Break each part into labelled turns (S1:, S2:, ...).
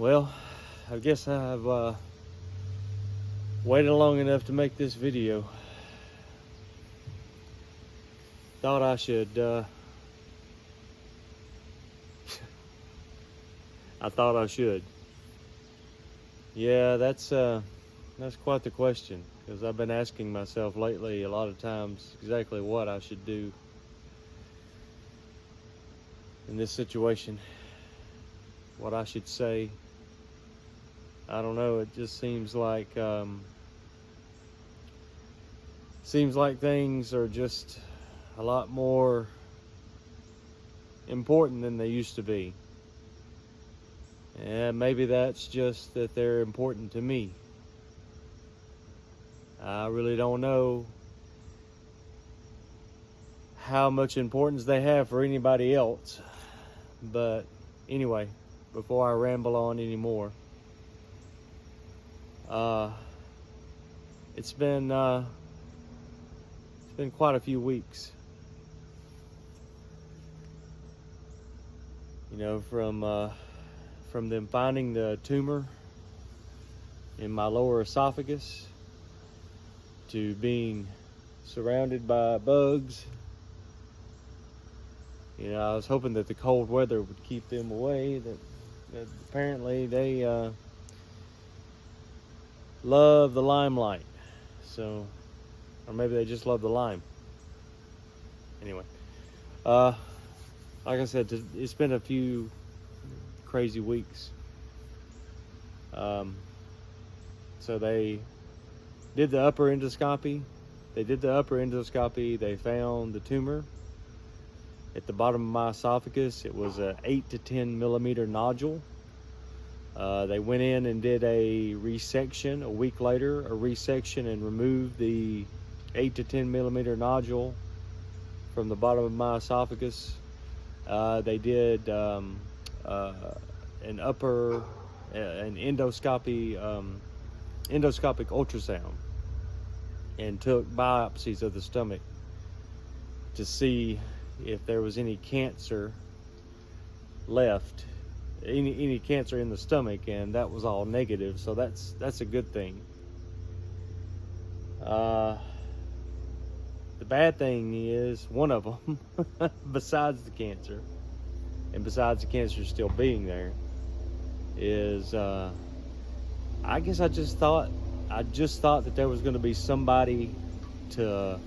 S1: Well, I guess I've waited long enough to make this video. Thought I should, I thought I should. Yeah, that's quite the question, because I've been asking myself lately a lot of times exactly what I should do in this situation, what I should say. I don't know, it just seems like things are just a lot more important than they used to be. And maybe that's just that they're important to me. I really don't know how much importance they have for anybody else. But anyway, before I ramble on anymore, it's been quite a few weeks. You know, from them finding the tumor in my lower esophagus to being surrounded by bugs. You know, I was hoping that the cold weather would keep them away. That apparently they love the limelight. So, or maybe they just love the lime. Anyway, like I said, it's been a few crazy weeks. So they did the upper endoscopy. They found the tumor at the bottom of my esophagus. It was a 8 to 10 millimeter nodule. They went in and did a resection a week later, and removed the 8 to 10 millimeter nodule from the bottom of my esophagus. They did an endoscopic ultrasound and took biopsies of the stomach to see if there was any cancer left, any cancer in the stomach, and that was all negative. So that's a good thing. The bad thing is, one of them, besides the cancer, and besides the cancer still being there, is I guess I just thought that there was going to be somebody to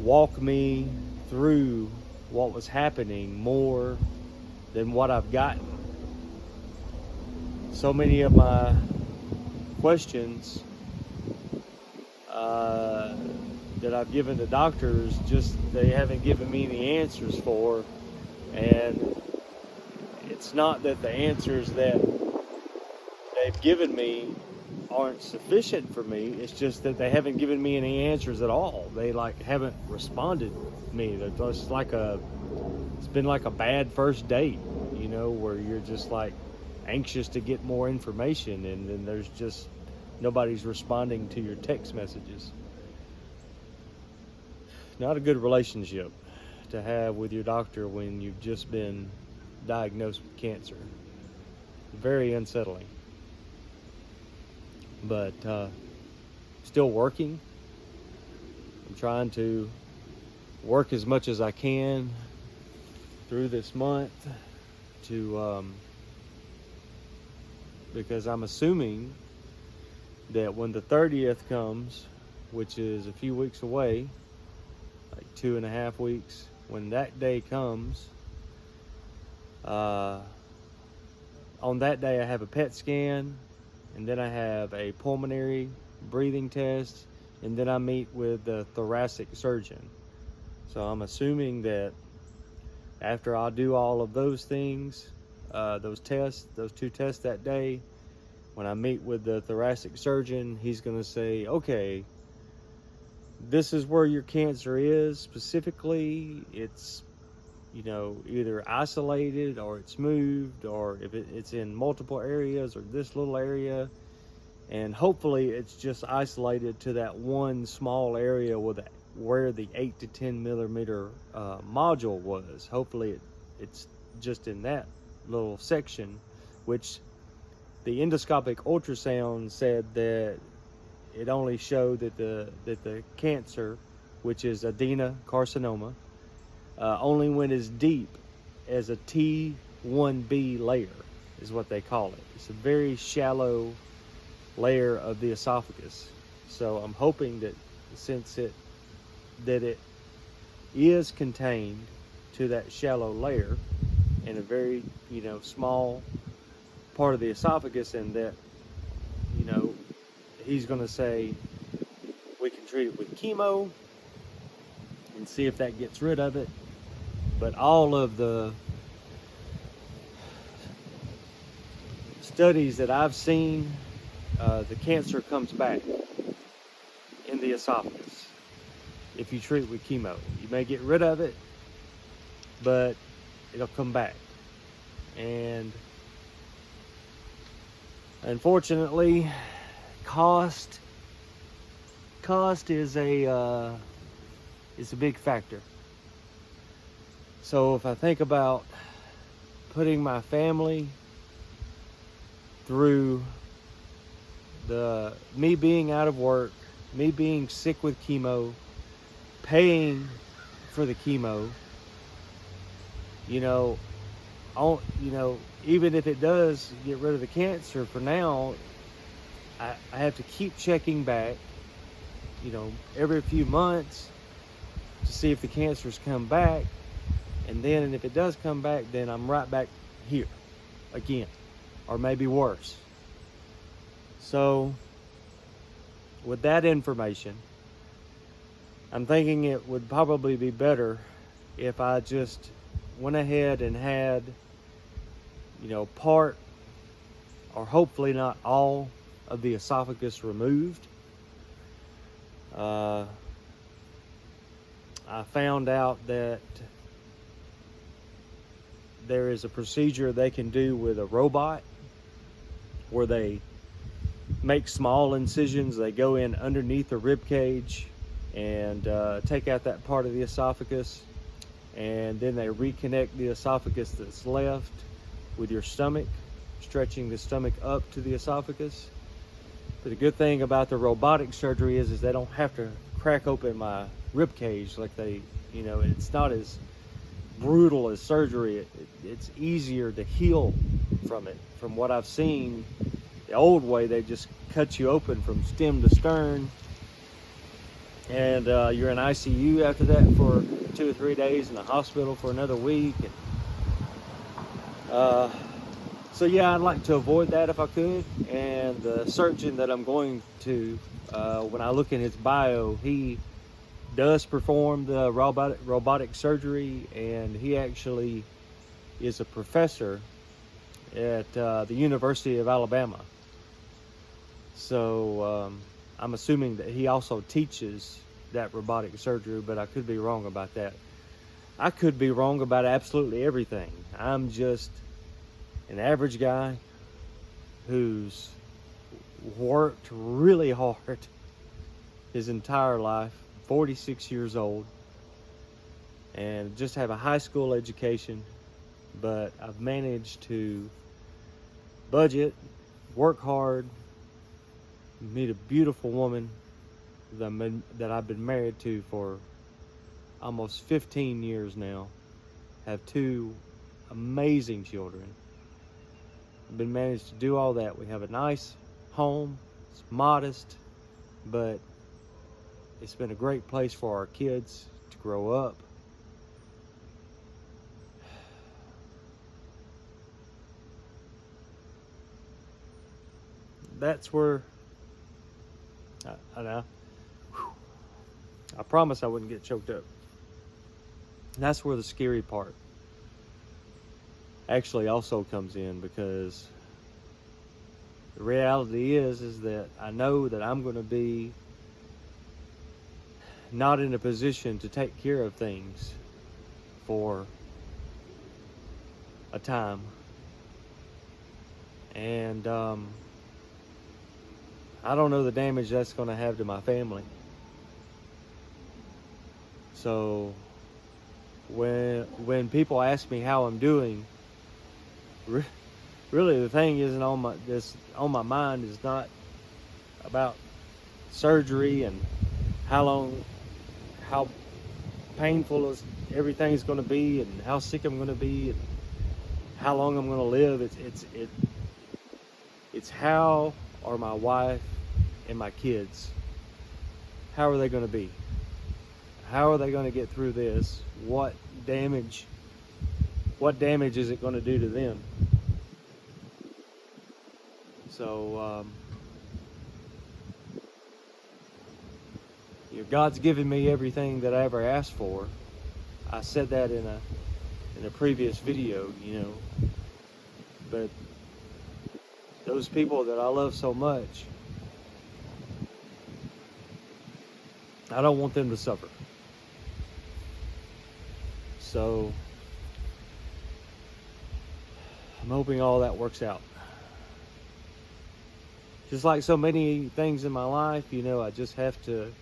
S1: walk me through what was happening more than what I've gotten. So many of my questions that I've given to doctors, just they haven't given me any answers for. And it's not that the answers that they've given me aren't sufficient for me. It's just that they haven't given me any answers at all. They haven't responded to me. They're just it's been like a bad first date, you know, where you're just like anxious to get more information, and then there's just nobody's responding to your text messages. Not a good relationship to have with your doctor when you've just been diagnosed with cancer. Very unsettling. But still working. I'm trying to work as much as I can through this month because I'm assuming that when the 30th comes, which is a few weeks away, like 2.5 weeks, when that day comes, on that day I have a PET scan, and then I have a pulmonary breathing test, and then I meet with the thoracic surgeon. So I'm assuming that after I do all of those things, those two tests that day, when I meet with the thoracic surgeon, he's going to say, okay, this is where your cancer is specifically. It's, you know, either isolated or it's moved, or if it's in multiple areas or this little area. And hopefully it's just isolated to that one small area where the 8 to 10 millimeter module was. Hopefully it's just in that little section which the endoscopic ultrasound said that it only showed that the cancer, which is adenocarcinoma, only went as deep as a T1B layer, is what they call it. It's a very shallow layer of the esophagus. So I'm hoping that since it is contained to that shallow layer in a very, small part of the esophagus, and that, he's going to say we can treat it with chemo and see if that gets rid of it. But all of the studies that I've seen, the cancer comes back in the esophagus if you treat it with chemo. You may get rid of it, but it'll come back. And unfortunately, cost is a big factor. So if I think about putting my family through me being out of work, me being sick with chemo, paying for the chemo, even if it does get rid of the cancer for now, I have to keep checking back, every few months to see if the cancer's come back. And then if it does come back, then I'm right back here again, or maybe worse. So with that information, I'm thinking it would probably be better if I just went ahead and had, part, or hopefully not all, of the esophagus removed. I found out that there is a procedure they can do with a robot where they make small incisions. They go in underneath the rib cage and take out that part of the esophagus, and then they reconnect the esophagus that's left with your stomach, stretching the stomach up to the esophagus. But the good thing about the robotic surgery is they don't have to crack open my rib cage like they, it's not as brutal as surgery. It's easier to heal from it. From what I've seen, the old way, they just cut you open from stem to stern, and you're in ICU after that for 2 or 3 days, in the hospital for another week. So yeah, I'd like to avoid that if I could. And the surgeon that I'm going to, when I look in his bio, he does perform the robotic surgery, and he actually is a professor at the University of Alabama. So I'm assuming that he also teaches that robotic surgery, but I could be wrong about that. I could be wrong about absolutely everything. I'm just an average guy who's worked really hard his entire life, 46 years old, and just have a high school education, but I've managed to budget, work hard, meet a beautiful woman that I've been married to for almost 15 years now, have 2 amazing children. I've been managed to do all that. We have a nice home. It's modest, but it's been a great place for our kids to grow up. That's where I know. I promise I wouldn't get choked up. That's where the scary part actually also comes in, because the reality is that I know that I'm going to be not in a position to take care of things for a time. And I don't know the damage that's going to have to my family. So when people ask me how I'm doing, really the thing isn't on my mind is not about surgery and how painful is everything's going to be, and how sick I'm going to be, and how long I'm going to live. It's how are my wife and my kids, how are they going to be? How are they going to get through this? What damage is it going to do to them? So God's given me everything that I ever asked for. I said that in a previous video, but those people that I love so much, I don't want them to suffer. So I'm hoping all that works out. Just like so many things in my life, I just have to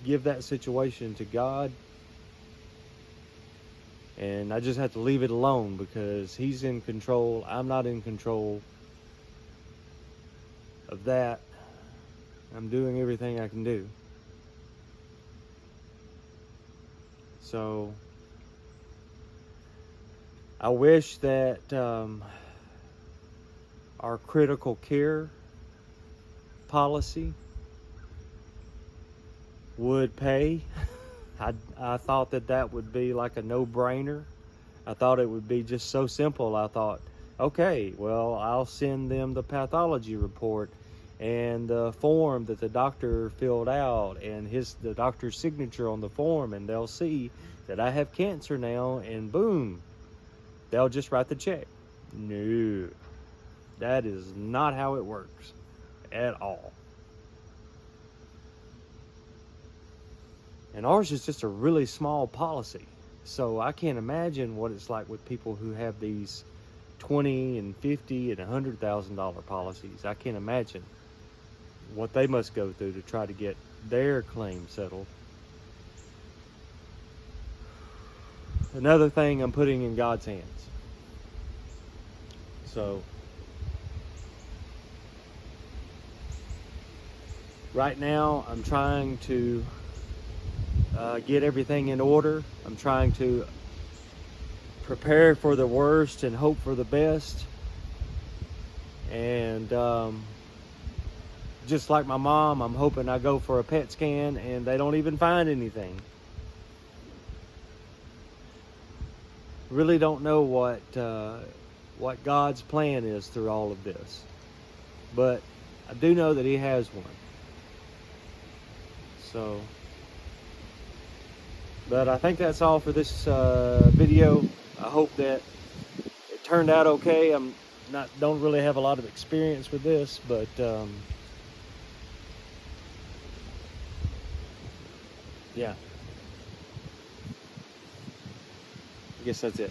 S1: give that situation to God, and I just have to leave it alone because He's in control. I'm not in control of that. I'm doing everything I can do. So I wish that our critical care policy would pay. I thought that would be like a no-brainer. I thought it would be just so simple. I thought, okay, well, I'll send them the pathology report and the form that the doctor filled out and the doctor's signature on the form, and they'll see that I have cancer now, and boom, they'll just write the check. No, that is not how it works at all. And ours is just a really small policy. So I can't imagine what it's like with people who have these $20 and $50 and $100,000 policies. I can't imagine what they must go through to try to get their claim settled. Another thing I'm putting in God's hands. So right now I'm trying to get everything in order. I'm trying to prepare for the worst and hope for the best. And just like my mom, I'm hoping I go for a PET scan and they don't even find anything. Really don't know what God's plan is through all of this, but I do know that He has one. So, but I think that's all for this video. I hope that it turned out okay. Don't really have a lot of experience with this, but yeah, I guess that's it.